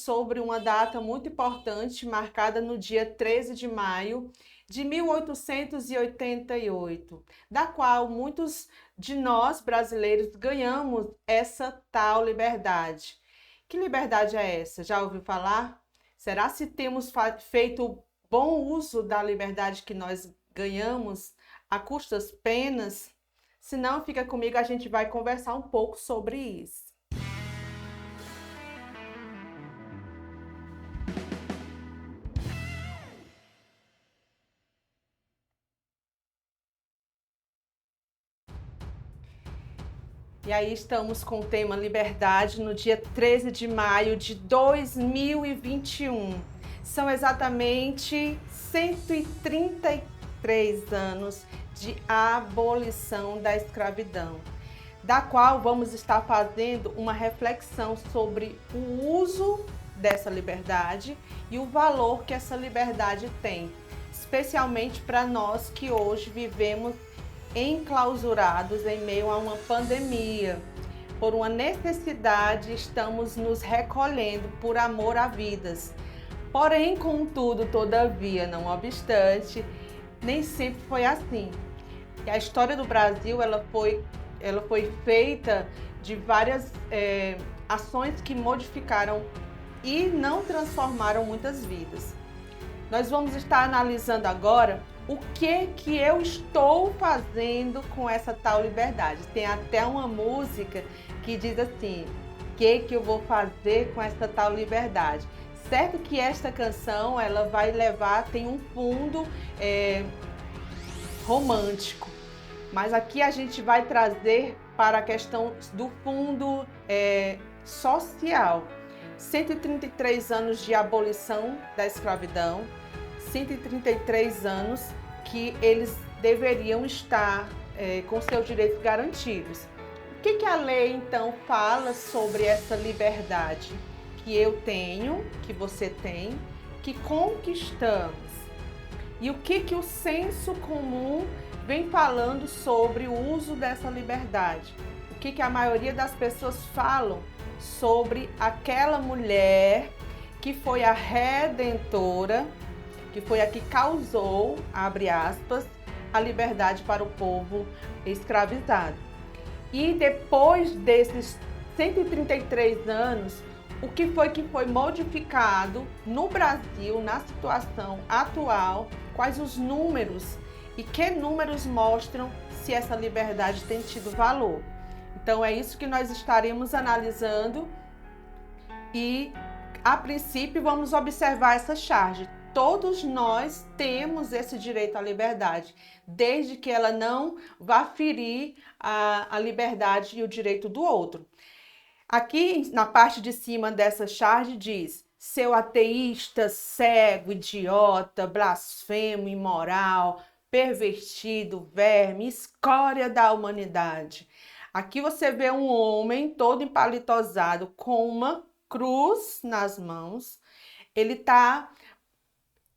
sobre uma data muito importante, marcada no dia 13 de maio de 1888, da qual muitos de nós brasileiros ganhamos essa tal liberdade. Que liberdade é essa? Já ouviu falar? Será se temos feito bom uso da liberdade que nós ganhamos a custas penas? Se não, fica comigo, a gente vai conversar um pouco sobre isso. E aí estamos com o tema Liberdade no dia 13 de maio de 2021. São exatamente 133 anos de abolição da escravidão, da qual vamos estar fazendo uma reflexão sobre o uso dessa liberdade e o valor que essa liberdade tem, especialmente para nós que hoje vivemos enclausurados em meio a uma pandemia. Por uma necessidade, estamos nos recolhendo por amor a vidas. Porém, contudo, todavia, não obstante, nem sempre foi assim. E a história do Brasil, ela foi feita de várias ações que modificaram e não transformaram muitas vidas. Nós vamos estar analisando agora o que eu estou fazendo com essa tal liberdade. Tem até uma música que diz assim: o que eu vou fazer com essa tal liberdade? Certo que esta canção, ela vai levar, tem um fundo romântico, mas aqui a gente vai trazer para a questão do fundo social. 133 anos de abolição da escravidão, 133 anos que eles deveriam estar com seus direitos garantidos. O que a lei, então, fala sobre essa liberdade que eu tenho, que você tem, que conquistamos? E o que o senso comum vem falando sobre o uso dessa liberdade? O que a maioria das pessoas falam sobre aquela mulher que foi a redentora, que foi a que causou, abre aspas, a liberdade para o povo escravizado. E depois desses 133 anos, o que foi modificado no Brasil, na situação atual, quais os números e que números mostram se essa liberdade tem tido valor. Então é isso que nós estaremos analisando e, a princípio, vamos observar essa charge. Todos nós temos esse direito à liberdade, desde que ela não vá ferir a liberdade e o direito do outro. Aqui, na parte de cima dessa charge, diz: seu ateísta, cego, idiota, blasfemo, imoral, pervertido, verme, escória da humanidade. Aqui você vê um homem todo empalitosado com uma cruz nas mãos. Ele está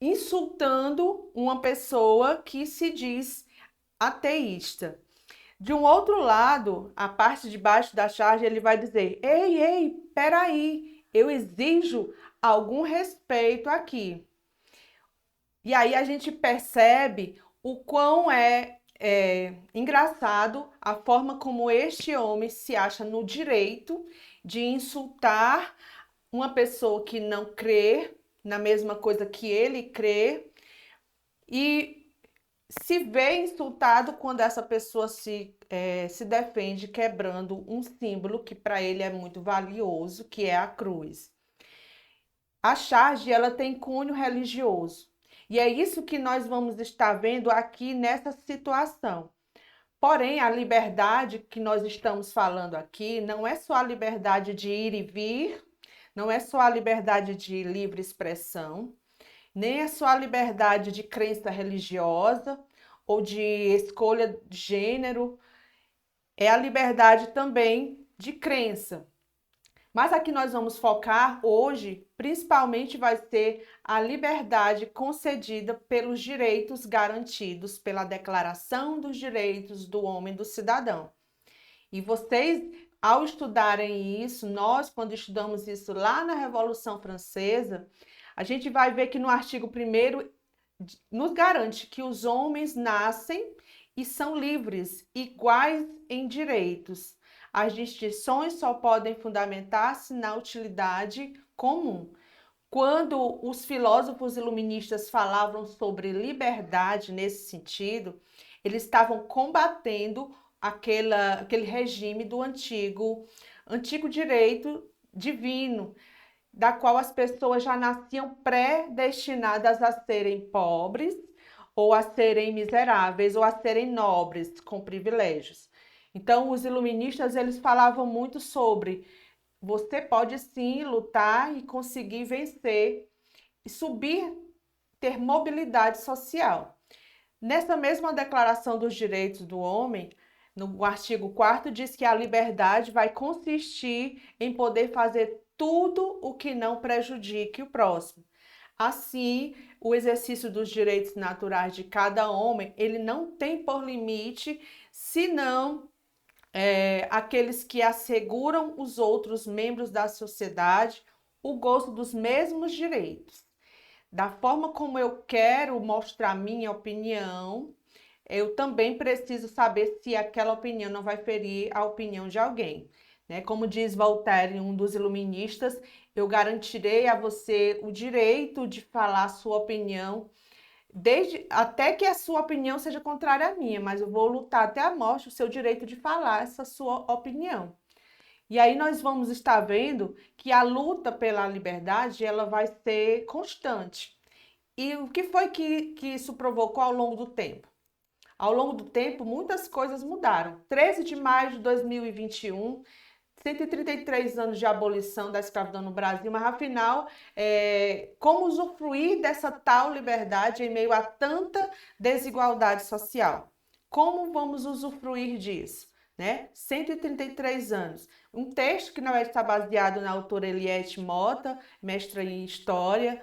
insultando uma pessoa que se diz ateísta. De um outro lado, a parte de baixo da charge, ele vai dizer: ei, peraí, eu exijo algum respeito aqui. E aí a gente percebe o quão engraçado a forma como este homem se acha no direito de insultar uma pessoa que não crê na mesma coisa que ele crê e se vê insultado quando essa pessoa se defende quebrando um símbolo que para ele é muito valioso, que é a cruz. A charge, ela tem cunho religioso. E é isso que nós vamos estar vendo aqui nessa situação. Porém, a liberdade que nós estamos falando aqui não é só a liberdade de ir e vir, não é só a liberdade de livre expressão, nem é só a liberdade de crença religiosa ou de escolha de gênero, é a liberdade também de crença. Mas aqui nós vamos focar hoje, principalmente vai ser a liberdade concedida pelos direitos garantidos pela Declaração dos Direitos do Homem e do Cidadão. E vocês ao estudarem isso, nós, quando estudamos isso lá na Revolução Francesa, a gente vai ver que no artigo 1º nos garante que os homens nascem e são livres, iguais em direitos. As distinções só podem fundamentar-se na utilidade comum. Quando os filósofos iluministas falavam sobre liberdade nesse sentido, eles estavam combatendo aquele regime do antigo direito divino, da qual as pessoas já nasciam predestinadas a serem pobres, ou a serem miseráveis, ou a serem nobres, com privilégios. Então, os iluministas, eles falavam muito sobre você pode sim lutar e conseguir vencer e subir, ter mobilidade social. Nessa mesma Declaração dos Direitos do Homem, no artigo 4º, diz que a liberdade vai consistir em poder fazer tudo o que não prejudique o próximo. Assim, o exercício dos direitos naturais de cada homem, ele não tem por limite, senão aqueles que asseguram os outros membros da sociedade o gozo dos mesmos direitos. Da forma como eu quero mostrar minha opinião, eu também preciso saber se aquela opinião não vai ferir a opinião de alguém. Né? Como diz Voltaire, um dos iluministas, eu garantirei a você o direito de falar a sua opinião, até que a sua opinião seja contrária à minha, mas eu vou lutar até a morte o seu direito de falar essa sua opinião. E aí nós vamos estar vendo que a luta pela liberdade, ela vai ser constante. E o que foi que isso provocou ao longo do tempo? Ao longo do tempo, muitas coisas mudaram. 13 de maio de 2021, 133 anos de abolição da escravidão no Brasil, mas afinal, como usufruir dessa tal liberdade em meio a tanta desigualdade social? Como vamos usufruir disso? Né? 133 anos. Um texto que, na verdade, está baseado na autora Eliette Mota, mestra em História,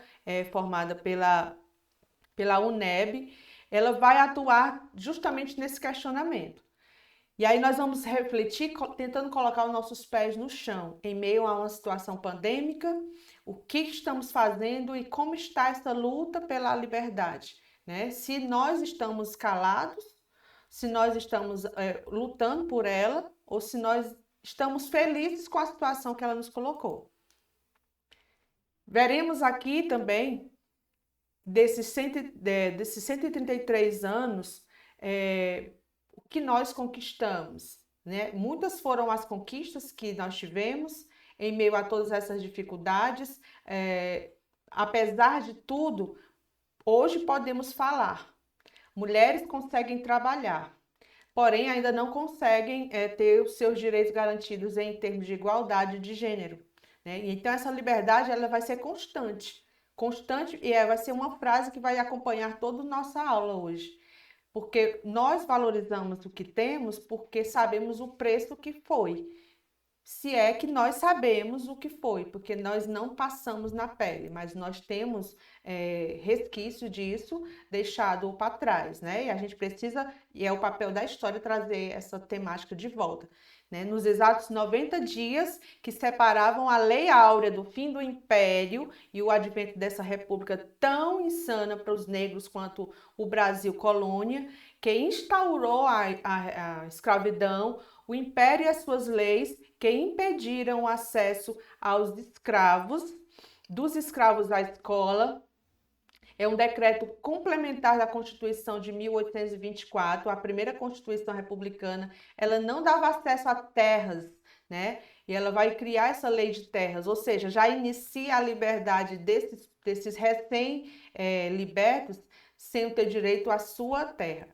formada pela UNEB, ela vai atuar justamente nesse questionamento. E aí nós vamos refletir tentando colocar os nossos pés no chão, em meio a uma situação pandêmica, o que estamos fazendo e como está essa luta pela liberdade, né? Se nós estamos calados, se nós estamos lutando por ela, ou se nós estamos felizes com a situação que ela nos colocou. Veremos aqui também, desses 133 anos, o que nós conquistamos, né? Muitas foram as conquistas que nós tivemos em meio a todas essas dificuldades. Apesar de tudo, hoje podemos falar. Mulheres conseguem trabalhar, porém ainda não conseguem ter os seus direitos garantidos em termos de igualdade de gênero. Né? Então essa liberdade ela vai ser constante, e vai ser uma frase que vai acompanhar toda a nossa aula hoje. Porque nós valorizamos o que temos porque sabemos o preço que foi. Se é que nós sabemos o que foi, porque nós não passamos na pele, mas nós temos resquício disso deixado para trás, né? E a gente precisa, e é o papel da história, trazer essa temática de volta. Né? Nos exatos 90 dias que separavam a Lei Áurea do fim do Império e o advento dessa república tão insana para os negros quanto o Brasil colônia, que instaurou a escravidão, o Império e as suas leis que impediram o acesso aos escravos, dos escravos à escola. É um decreto complementar da Constituição de 1824, a primeira Constituição republicana. Ela não dava acesso a terras, né? E ela vai criar essa lei de terras, ou seja, já inicia a liberdade desses recém-libertos sem ter direito à sua terra,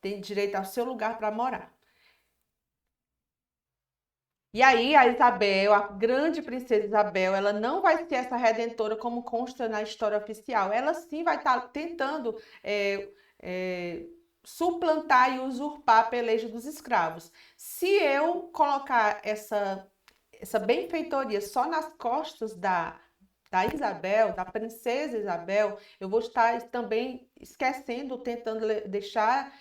tem direito ao seu lugar para morar. E aí a Isabel, a grande princesa Isabel, ela não vai ser essa redentora como consta na história oficial. Ela sim vai estar tentando suplantar e usurpar a peleja dos escravos. Se eu colocar essa benfeitoria só nas costas da Isabel, da princesa Isabel, eu vou estar também esquecendo, tentando deixar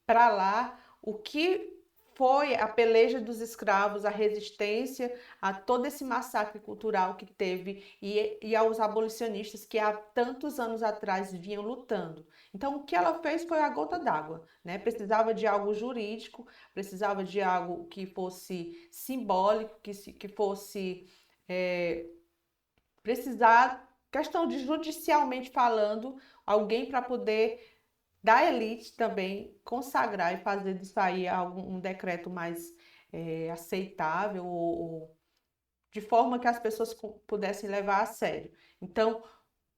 para lá o que foi a peleja dos escravos, a resistência a todo esse massacre cultural que teve e aos abolicionistas que há tantos anos atrás vinham lutando. Então, o que ela fez foi a gota d'água, né? Precisava de algo jurídico, precisava de algo que fosse simbólico, que fosse precisar, questão de judicialmente falando, alguém para poder da elite também consagrar e fazer disso aí um decreto mais aceitável ou de forma que as pessoas pudessem levar a sério. Então,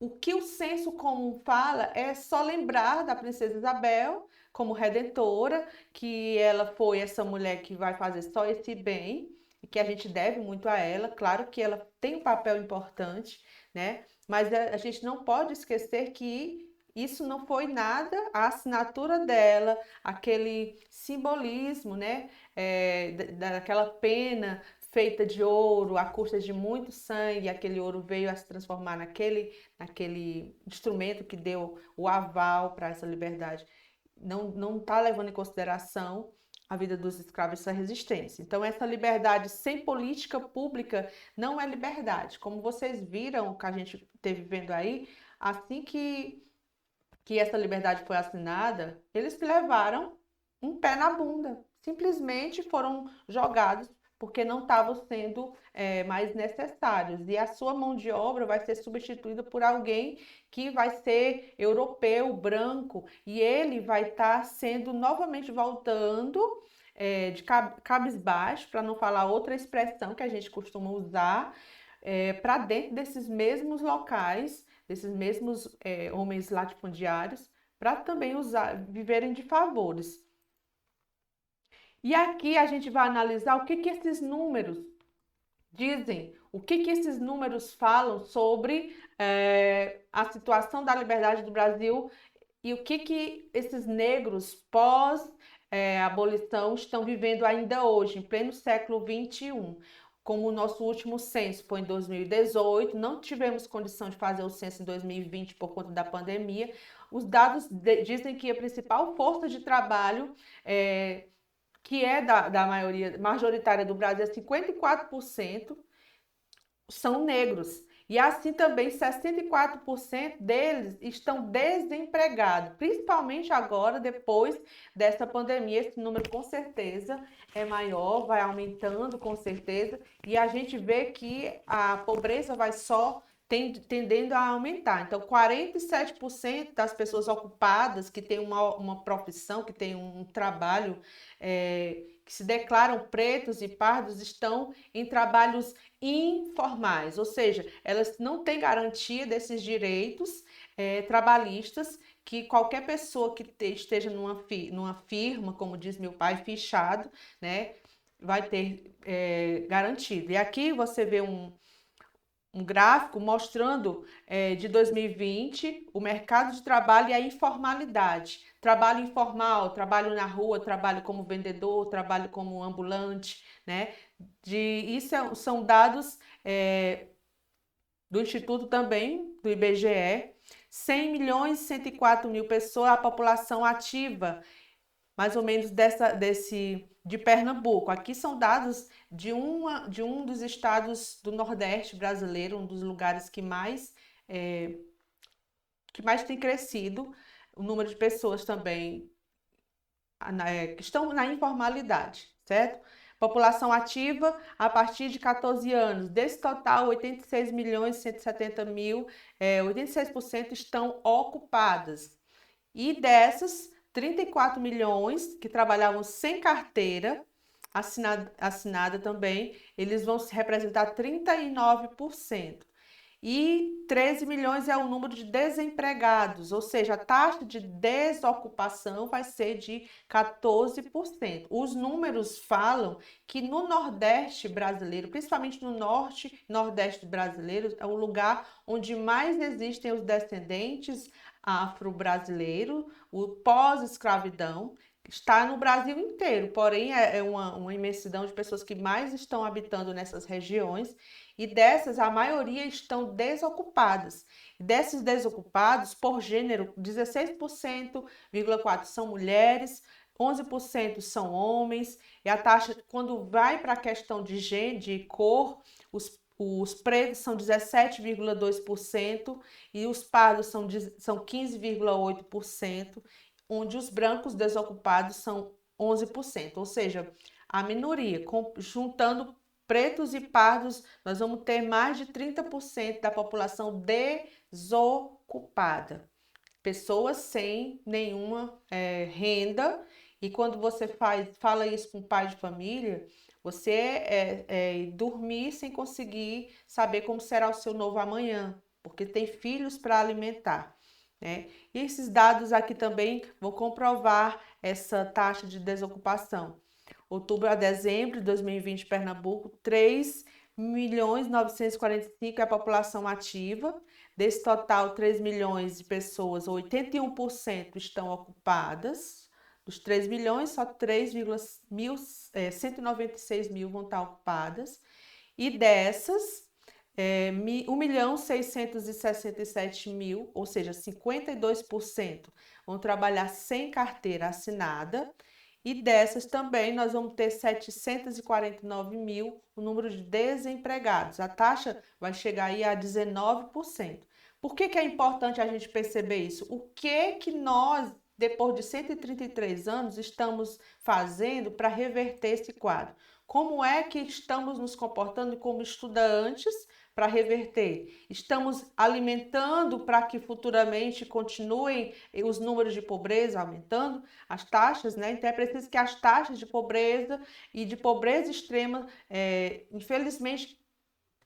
o que o senso comum fala é só lembrar da princesa Isabel como redentora, que ela foi essa mulher que vai fazer só esse bem e que a gente deve muito a ela. Claro que ela tem um papel importante, né? Mas a gente não pode esquecer que isso não foi nada, a assinatura dela, aquele simbolismo, né? Daquela pena feita de ouro, à custa de muito sangue, aquele ouro veio a se transformar naquele instrumento que deu o aval para essa liberdade. Não está levando em consideração a vida dos escravos, essa resistência. Então, essa liberdade sem política pública não é liberdade. Como vocês viram, que a gente teve vendo aí, assim que essa liberdade foi assinada, eles levaram um pé na bunda. Simplesmente foram jogados porque não estavam sendo mais necessários. E a sua mão de obra vai ser substituída por alguém que vai ser europeu, branco, e ele vai estar sendo novamente voltando de cabisbaixo, para não falar outra expressão que a gente costuma usar, para dentro desses mesmos locais, desses mesmos homens latifundiários, para também viverem de favores. E aqui a gente vai analisar o que esses números dizem, o que esses números falam sobre a situação da liberdade do Brasil e o que esses negros pós-abolição estão vivendo ainda hoje, em pleno século XXI. Como o nosso último censo foi em 2018, não tivemos condição de fazer o censo em 2020 por conta da pandemia. Os dados dizem que a principal força de trabalho que é da maioria majoritária do Brasil, 54%, são negros. E assim também 64% deles estão desempregados, principalmente agora, depois dessa pandemia. Esse número com certeza é maior, vai aumentando com certeza, e a gente vê que a pobreza vai só tendendo a aumentar. Então, 47% das pessoas ocupadas, que têm uma profissão, que têm um trabalho, que se declaram pretos e pardos, estão em trabalhos informais, ou seja, elas não têm garantia desses direitos trabalhistas que qualquer pessoa que esteja numa firma, como diz meu pai, fichado, né, vai ter garantido. E aqui você vê um gráfico mostrando de 2020 o mercado de trabalho e a informalidade. Trabalho informal, trabalho na rua, trabalho como vendedor, trabalho como ambulante, né? Isso são dados do Instituto também, do IBGE. 100 milhões e 104 mil pessoas, a população ativa, mais ou menos de Pernambuco. Aqui são dados de um dos estados do Nordeste brasileiro, um dos lugares que mais tem crescido, o número de pessoas também que estão na informalidade, certo? População ativa a partir de 14 anos. Desse total, 86 milhões e 170 mil, 86% estão ocupadas. E dessas, 34 milhões que trabalhavam sem carteira assinada também, eles vão se representar 39%. E 13 milhões é o número de desempregados, ou seja, a taxa de desocupação vai ser de 14%. Os números falam que no Nordeste brasileiro, principalmente no Norte e Nordeste brasileiro, é o lugar onde mais existem os descendentes afro-brasileiros, o pós-escravidão. Está no Brasil inteiro, porém é uma imensidão de pessoas que mais estão habitando nessas regiões, e dessas a maioria estão desocupadas. Desses desocupados, por gênero, 16,4% são mulheres, 11% são homens, e a taxa, quando vai para a questão de gênero, de cor, os pretos são 17,2% e os pardos são 15,8%, onde os brancos desocupados são 11%, ou seja, a minoria, juntando pretos e pardos, nós vamos ter mais de 30% da população desocupada. Pessoas sem nenhuma renda, e quando você fala isso com um pai de família, você dormir sem conseguir saber como será o seu novo amanhã, porque tem filhos para alimentar, né? E esses dados aqui também vão comprovar essa taxa de desocupação. Outubro a dezembro de 2020, Pernambuco, 3.945.000 é a população ativa. Desse total, 3 milhões de pessoas, 81% estão ocupadas. Dos 3 milhões, só 196 mil vão estar ocupadas. E dessas, 1.667.000, ou seja, 52%, vão trabalhar sem carteira assinada. E dessas também nós vamos ter 749 mil o número de desempregados. A taxa vai chegar aí a 19%. Por que é importante a gente perceber isso? O que nós, depois de 133 anos, estamos fazendo para reverter esse quadro? Como é que estamos nos comportando como estudantes para reverter? Estamos alimentando para que futuramente continuem os números de pobreza aumentando, as taxas, né? Então é preciso que as taxas de pobreza e de pobreza extrema, infelizmente,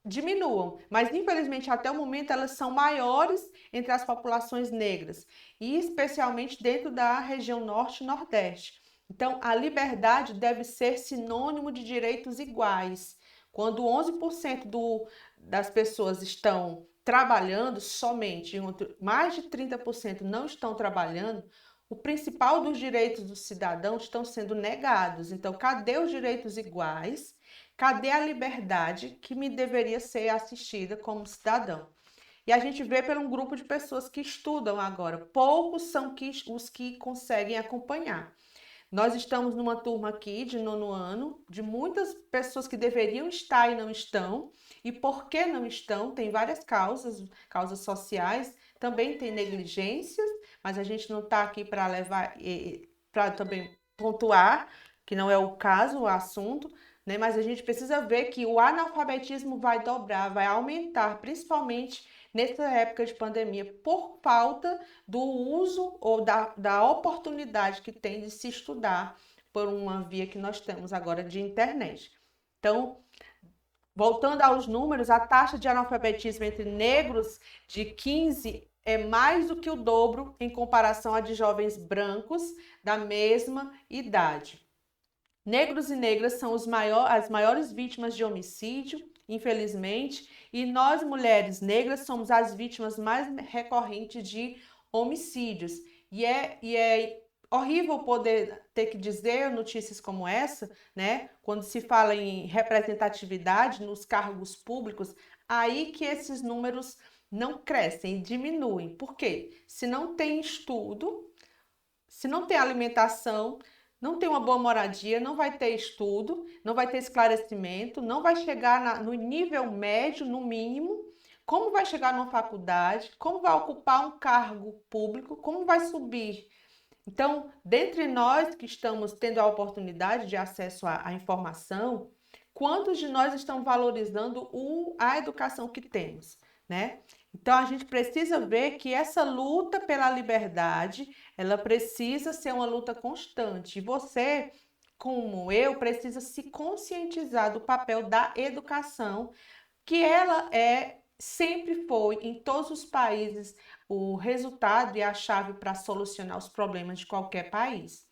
diminuam, mas infelizmente até o momento elas são maiores entre as populações negras, e especialmente dentro da região norte e nordeste. Então, a liberdade deve ser sinônimo de direitos iguais. Quando 11% das pessoas estão trabalhando somente, mais de 30% não estão trabalhando, o principal dos direitos dos cidadãos estão sendo negados. Então, cadê os direitos iguais? Cadê a liberdade que me deveria ser assistida como cidadão? E a gente vê por um grupo de pessoas que estudam agora. Poucos são os que conseguem acompanhar. Nós estamos numa turma aqui de 9º ano, de muitas pessoas que deveriam estar e não estão. E por que não estão? Tem várias causas sociais, também tem negligências, mas a gente não está aqui para para também pontuar, que não é o caso, o assunto, né? Mas a gente precisa ver que o analfabetismo vai dobrar, vai aumentar, principalmente nessa época de pandemia, por falta do uso ou da oportunidade que tem de se estudar por uma via que nós temos agora de internet. Então, voltando aos números, a taxa de analfabetismo entre negros de 15 é mais do que o dobro em comparação a de jovens brancos da mesma idade. Negros e negras são as maiores vítimas de homicídio, infelizmente, e nós, mulheres negras, somos as vítimas mais recorrentes de homicídios. E é horrível poder ter que dizer notícias como essa, né? Quando se fala em representatividade nos cargos públicos, aí que esses números não crescem, diminuem. Por quê? Se não tem estudo, se não tem alimentação, não tem uma boa moradia, não vai ter estudo, não vai ter esclarecimento, não vai chegar no nível médio, no mínimo. Como vai chegar numa faculdade? Como vai ocupar um cargo público? Como vai subir? Então, dentre nós que estamos tendo a oportunidade de acesso à informação, quantos de nós estão valorizando a educação que temos, né? Então, a gente precisa ver que essa luta pela liberdade, ela precisa ser uma luta constante. E você, como eu, precisa se conscientizar do papel da educação, que ela sempre foi, em todos os países, o resultado e a chave para solucionar os problemas de qualquer país.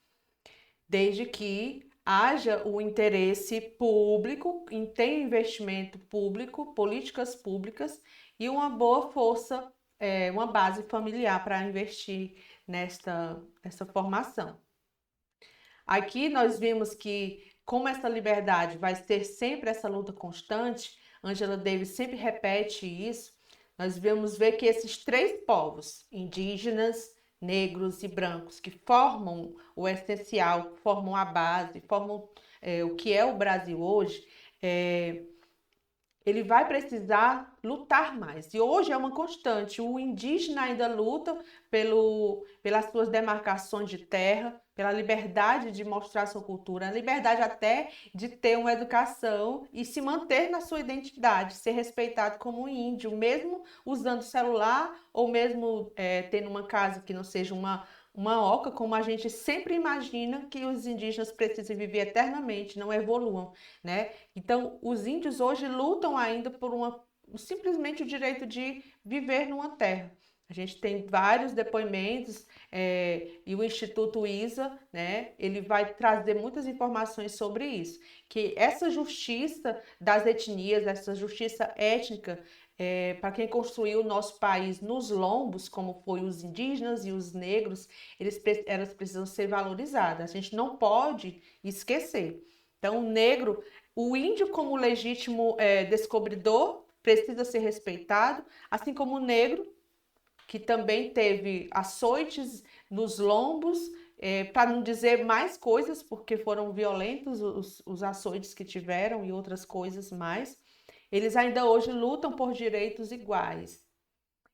Desde que haja o interesse público, em ter investimento público, políticas públicas e uma boa força, uma base familiar para investir nessa formação. Aqui nós vimos que, como essa liberdade vai ter sempre essa luta constante, Angela Davis sempre repete isso, nós vamos ver que esses 3 povos, indígenas, negros e brancos, que formam o essencial, formam a base, formam o que é o Brasil hoje, ele vai precisar lutar mais. E hoje é uma constante. O indígena ainda luta pelas suas demarcações de terra, pela liberdade de mostrar sua cultura, a liberdade até de ter uma educação e se manter na sua identidade, ser respeitado como um índio, mesmo usando celular ou mesmo tendo uma casa que não seja uma oca, como a gente sempre imagina que os indígenas precisam viver eternamente, não evoluam, né? Então, os índios hoje lutam ainda por simplesmente o direito de viver numa terra. A gente tem vários depoimentos e o Instituto ISA, né, ele vai trazer muitas informações sobre isso, que essa justiça das etnias, essa justiça étnica, para quem construiu o nosso país nos lombos, como foi os indígenas e os negros, elas precisam ser valorizadas. A gente não pode esquecer. Então, o índio como legítimo descobridor precisa ser respeitado, assim como o negro, que também teve açoites nos lombos, para não dizer mais coisas, porque foram violentos os açoites que tiveram e outras coisas mais. Eles ainda hoje lutam por direitos iguais,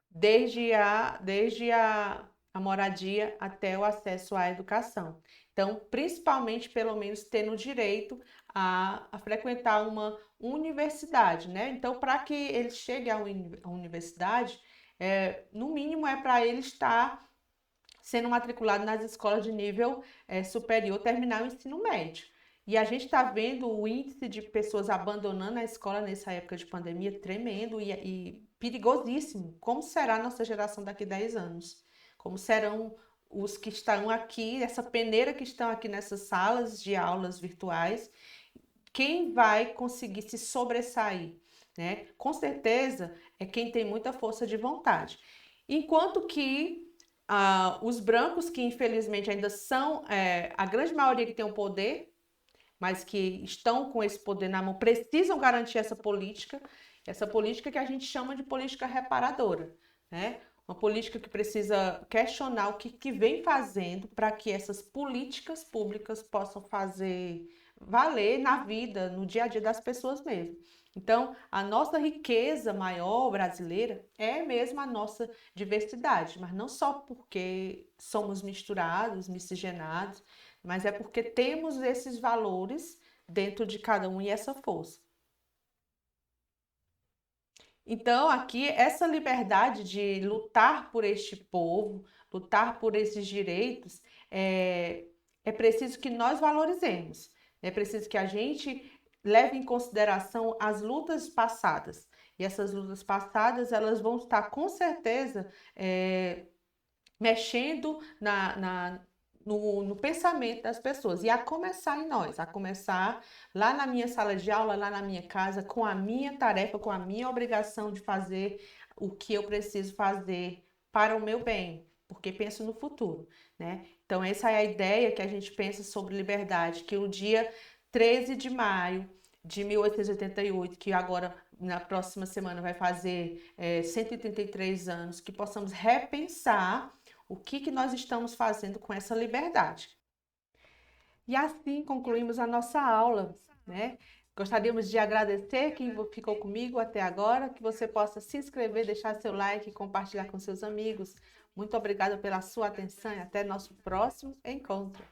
desde a moradia até o acesso à educação. Então, principalmente, pelo menos, tendo direito a frequentar uma universidade, né? Então, para que ele chegue à universidade, no mínimo é para ele estar sendo matriculado nas escolas de nível superior, terminar o ensino médio. E a gente está vendo o índice de pessoas abandonando a escola nessa época de pandemia tremendo e perigosíssimo. Como será a nossa geração daqui a 10 anos? Como serão os que estão aqui, essa peneira que estão aqui nessas salas de aulas virtuais? Quem vai conseguir se sobressair, né? Com certeza é quem tem muita força de vontade. Enquanto que os brancos, que infelizmente ainda são a grande maioria que tem o poder, mas que estão com esse poder na mão, precisam garantir essa política que a gente chama de política reparadora, né? Uma política que precisa questionar o que vem fazendo para que essas políticas públicas possam fazer valer na vida, no dia a dia das pessoas mesmo. Então, a nossa riqueza maior brasileira é mesmo a nossa diversidade, mas não só porque somos misturados, miscigenados, mas é porque temos esses valores dentro de cada um e essa força. Então, aqui, essa liberdade de lutar por este povo, lutar por esses direitos, é preciso que nós valorizemos. É preciso que a gente leve em consideração as lutas passadas. E essas lutas passadas, elas vão estar, com certeza, mexendo no pensamento das pessoas, e a começar em nós, a começar lá na minha sala de aula, lá na minha casa, com a minha tarefa, com a minha obrigação de fazer o que eu preciso fazer para o meu bem, porque penso no futuro, né? Então, essa é a ideia que a gente pensa sobre liberdade, que o dia 13 de maio de 1888, que agora na próxima semana vai fazer 133 anos, que possamos repensar o que nós estamos fazendo com essa liberdade. E assim concluímos a nossa aula, né? Gostaríamos de agradecer quem ficou comigo até agora, que você possa se inscrever, deixar seu like e compartilhar com seus amigos. Muito obrigada pela sua atenção e até nosso próximo encontro.